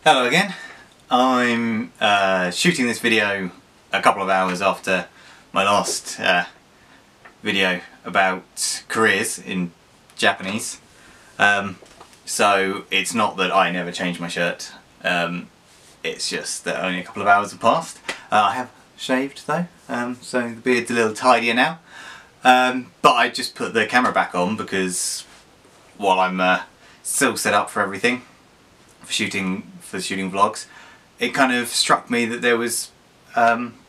Hello again. I'm shooting this video a couple of hours after my last video about careers in Japanese. So it's not that I never change my shirt, it's just that only a couple of hours have passed. I have shaved though, so the beard's a little tidier now. But I just put the camera back on because while I'm still set up for everything, for shooting vlogs, it kind of struck me that there was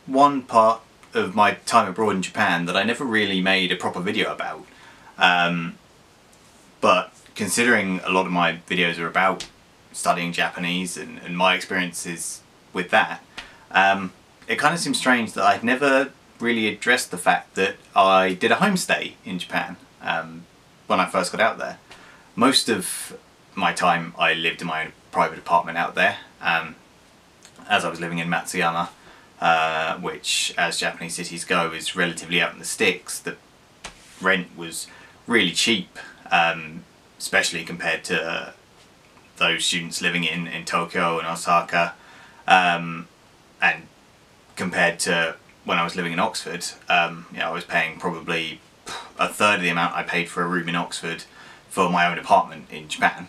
one part of my time abroad in Japan that I never really made a proper video about. But considering a lot of my videos are about studying Japanese and my experiences with that, it kind of seems strange that I'd never really addressed the fact that I did a homestay in Japan when I first got out there. Most of my time I lived in my own private apartment out there, as I was living in Matsuyama, which, as Japanese cities go, is relatively out in the sticks. The rent was really cheap, especially compared to those students living in Tokyo and Osaka, and compared to when I was living in Oxford. I was paying probably a third of the amount I paid for a room in Oxford for my own apartment in Japan.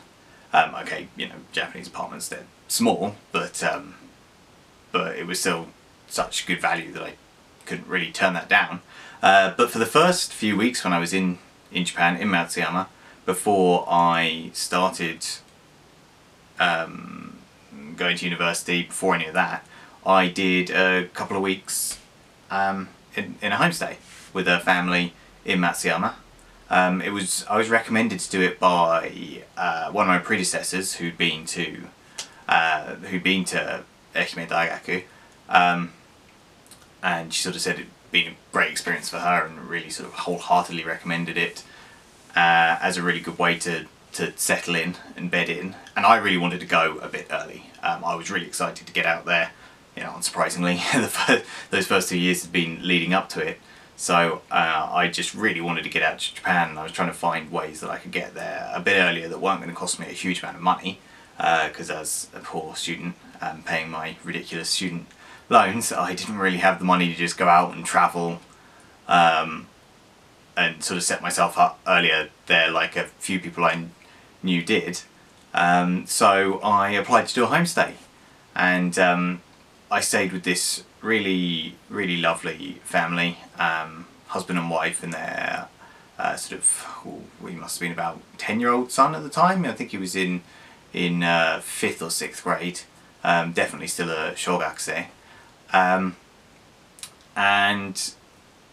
Okay, Japanese apartments, they're small, but it was still such good value that I couldn't really turn that down. But for the first few weeks when I was in Japan, in Matsuyama, before I started going to university, before any of that, I did a couple of weeks in a homestay with a family in Matsuyama. I was recommended to do it by one of my predecessors who'd been to Ehime Daigaku, and she sort of said it'd been a great experience for her and really sort of wholeheartedly recommended it as a really good way to settle in and bed in. And I really wanted to go a bit early. I was really excited to get out there. Unsurprisingly, those first 2 years had been leading up to it. So I just really wanted to get out to Japan, and I was trying to find ways that I could get there a bit earlier that weren't going to cost me a huge amount of money, because as a poor student paying my ridiculous student loans, I didn't really have the money to just go out and travel and sort of set myself up earlier there like a few people I knew did. So I applied to do a homestay, and I stayed with this really lovely family, husband and wife, and their we must have been about 10-year-old son at the time. I think he was in 5th or 6th grade, definitely still a shogakuse, and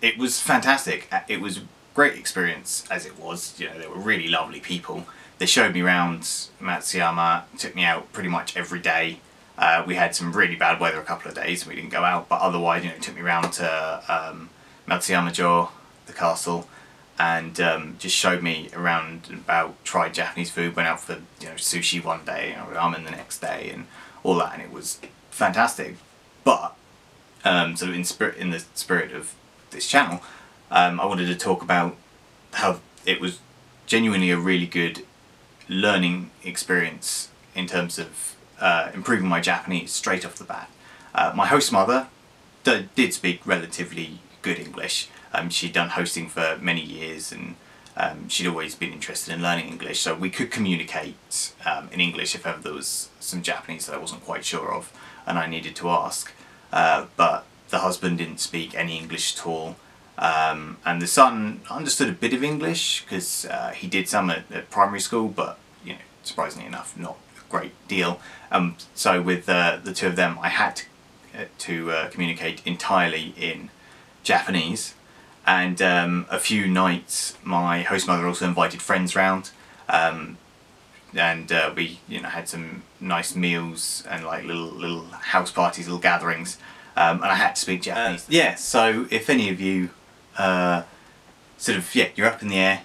it was fantastic. It was a great experience as it was. They were really lovely people. They showed me around Matsuyama, took me out pretty much every day. We had some really bad weather a couple of days, we didn't go out, but otherwise, it took me around to Matsuyama-jo, the castle, and just showed me around and about, tried Japanese food, went out for sushi one day, ramen the next day, and all that, and it was fantastic. But sort of in the spirit of this channel, I wanted to talk about how it was genuinely a really good learning experience in terms of improving my Japanese straight off the bat. My host mother did speak relatively good English. She'd done hosting for many years, and she'd always been interested in learning English, so we could communicate in English if ever there was some Japanese that I wasn't quite sure of and I needed to ask. But the husband didn't speak any English at all, and the son understood a bit of English because he did some at primary school, but surprisingly enough, not great deal. So with the two of them, I had to communicate entirely in Japanese, and a few nights my host mother also invited friends round, and we had some nice meals and like little house parties, little gatherings, and I had to speak Japanese. Yeah, so if any of you you're up in the air,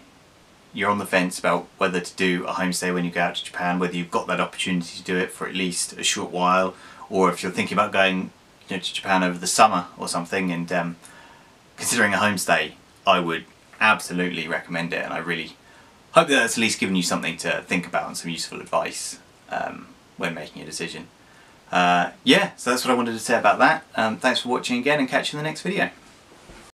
you're on the fence about whether to do a homestay when you go out to Japan, whether you've got that opportunity to do it for at least a short while, or if you're thinking about going to Japan over the summer or something, and considering a homestay, I would absolutely recommend it, and I really hope that that's at least given you something to think about and some useful advice when making a decision. Yeah, so that's what I wanted to say about that. Thanks for watching again, and catch you in the next video.